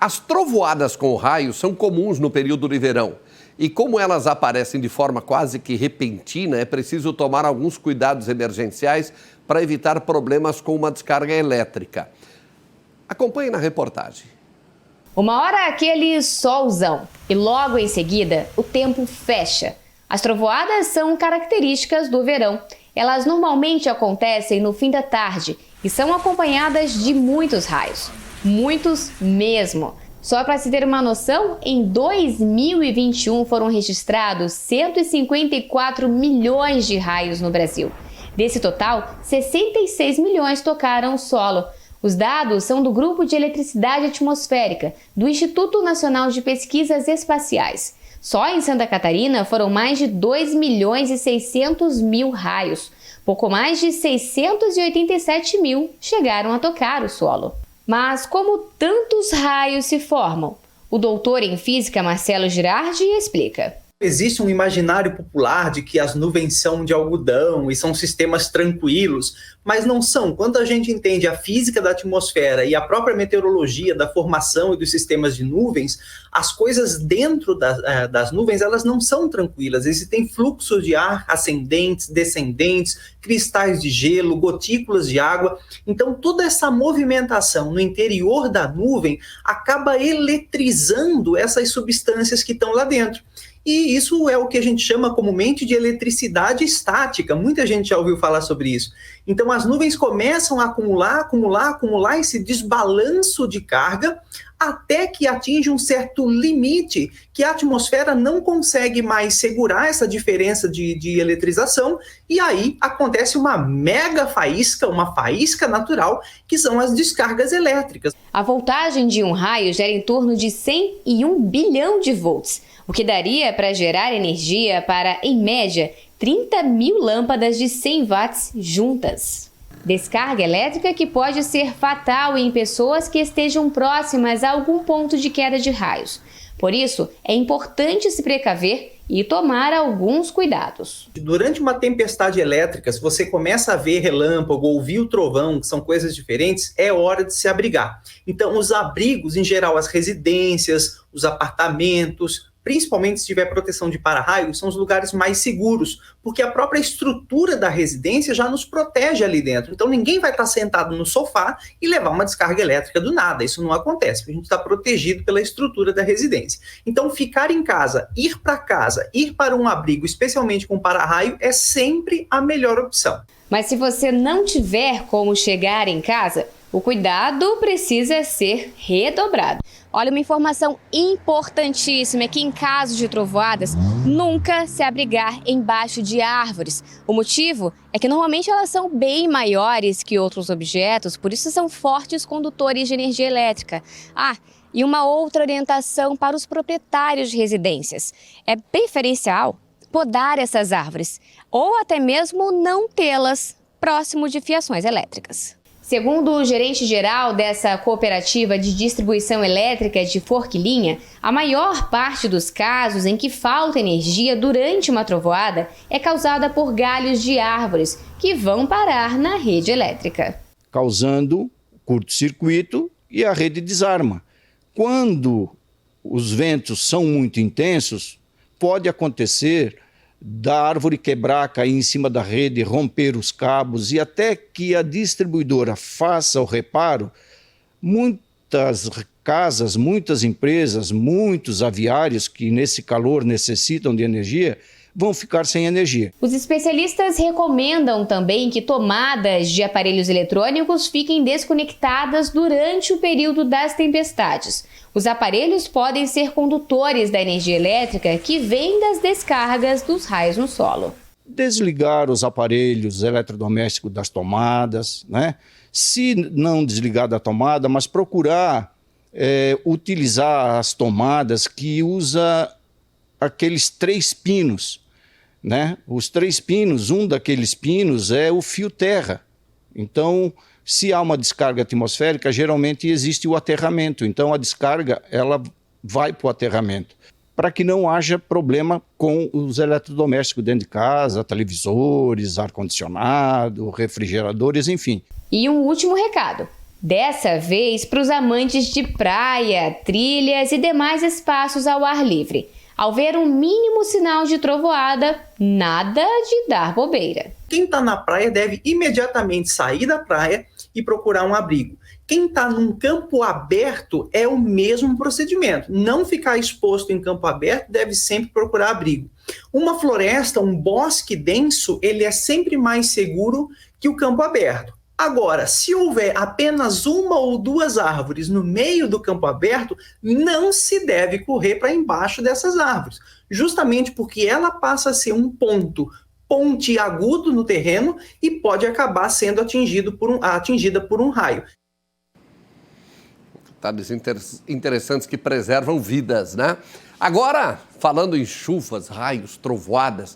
As trovoadas com raios são comuns no período de verão. E como elas aparecem de forma quase que repentina, é preciso tomar alguns cuidados emergenciais para evitar problemas com uma descarga elétrica. Acompanhe na reportagem. Uma hora aquele solzão e logo em seguida o tempo fecha. As trovoadas são características do verão. Elas normalmente acontecem no fim da tarde e são acompanhadas de muitos raios. Muitos mesmo. Só para se ter uma noção, em 2021 foram registrados 154 milhões de raios no Brasil. Desse total, 66 milhões tocaram o solo. Os dados são do Grupo de Eletricidade Atmosférica, do Instituto Nacional de Pesquisas Espaciais. Só em Santa Catarina foram mais de 2 milhões e 600 mil raios. Pouco mais de 687 mil chegaram a tocar o solo. Mas como tantos raios se formam? O doutor em física Marcelo Girardi explica. Existe um imaginário popular de que as nuvens são de algodão e são sistemas tranquilos, mas não são. Quando a gente entende a física da atmosfera e a própria meteorologia da formação e dos sistemas de nuvens, as coisas dentro das nuvens elas não são tranquilas. Existem fluxos de ar ascendentes, descendentes, cristais de gelo, gotículas de água. Então, toda essa movimentação no interior da nuvem acaba eletrizando essas substâncias que estão lá dentro. E isso é o que a gente chama comumente de eletricidade estática. Muita gente já ouviu falar sobre isso. Então, as nuvens começam a acumular esse desbalanço de carga até que atinge um certo limite que a atmosfera não consegue mais segurar essa diferença de eletrização e aí acontece uma mega faísca, uma faísca natural, que são as descargas elétricas. A voltagem de um raio gera em torno de 100 e 1 bilhão de volts, o que daria para gerar energia para, em média, 30 mil lâmpadas de 100 watts juntas. Descarga elétrica que pode ser fatal em pessoas que estejam próximas a algum ponto de queda de raios. Por isso, é importante se precaver e tomar alguns cuidados. Durante uma tempestade elétrica, se você começa a ver relâmpago, ouvir o trovão, que são coisas diferentes, é hora de se abrigar. Então, os abrigos, em geral, as residências, os apartamentos, principalmente se tiver proteção de para-raio, são os lugares mais seguros, porque a própria estrutura da residência já nos protege ali dentro. Então ninguém vai estar sentado no sofá e levar uma descarga elétrica do nada. Isso não acontece, porque a gente está protegido pela estrutura da residência. Então ficar em casa, ir para um abrigo, especialmente com para-raio, é sempre a melhor opção. Mas se você não tiver como chegar em casa, o cuidado precisa ser redobrado. Olha, uma informação importantíssima é que em caso de trovoadas, nunca se abrigar embaixo de árvores. O motivo é que normalmente elas são bem maiores que outros objetos, por isso são fortes condutores de energia elétrica. E uma outra orientação para os proprietários de residências. É preferencial podar essas árvores ou até mesmo não tê-las próximo de fiações elétricas. Segundo o gerente-geral dessa cooperativa de distribuição elétrica de Forquilinha, a maior parte dos casos em que falta energia durante uma trovoada é causada por galhos de árvores que vão parar na rede elétrica, causando curto-circuito e a rede desarma. Quando os ventos são muito intensos, pode acontecer da árvore quebrar, cair em cima da rede, romper os cabos e até que a distribuidora faça o reparo, muitas casas, muitas empresas, muitos aviários que nesse calor necessitam de energia, vão ficar sem energia. Os especialistas recomendam também que tomadas de aparelhos eletrônicos fiquem desconectadas durante o período das tempestades. Os aparelhos podem ser condutores da energia elétrica que vem das descargas dos raios no solo. Desligar os aparelhos eletrodomésticos das tomadas, né? Se não desligar da tomada, mas procurar utilizar as tomadas que usa aqueles 3 pinos, né? Os 3 pinos, um daqueles pinos é o fio terra. Então, se há uma descarga atmosférica, geralmente existe o aterramento. Então, a descarga ela vai para o aterramento, para que não haja problema com os eletrodomésticos dentro de casa, televisores, ar-condicionado, refrigeradores, enfim. E um último recado. Dessa vez para os amantes de praia, trilhas e demais espaços ao ar livre. Ao ver um mínimo sinal de trovoada, nada de dar bobeira. Quem está na praia deve imediatamente sair da praia e procurar um abrigo. Quem está num campo aberto é o mesmo procedimento. Não ficar exposto em campo aberto, deve sempre procurar abrigo. Uma floresta, um bosque denso, ele é sempre mais seguro que o campo aberto. Agora, se houver apenas uma ou duas árvores no meio do campo aberto, não se deve correr para embaixo dessas árvores, justamente porque ela passa a ser um pontiagudo no terreno e pode acabar sendo atingida por um raio. Detalhes interessantes que preservam vidas, né? Agora, falando em chuvas, raios, trovoadas,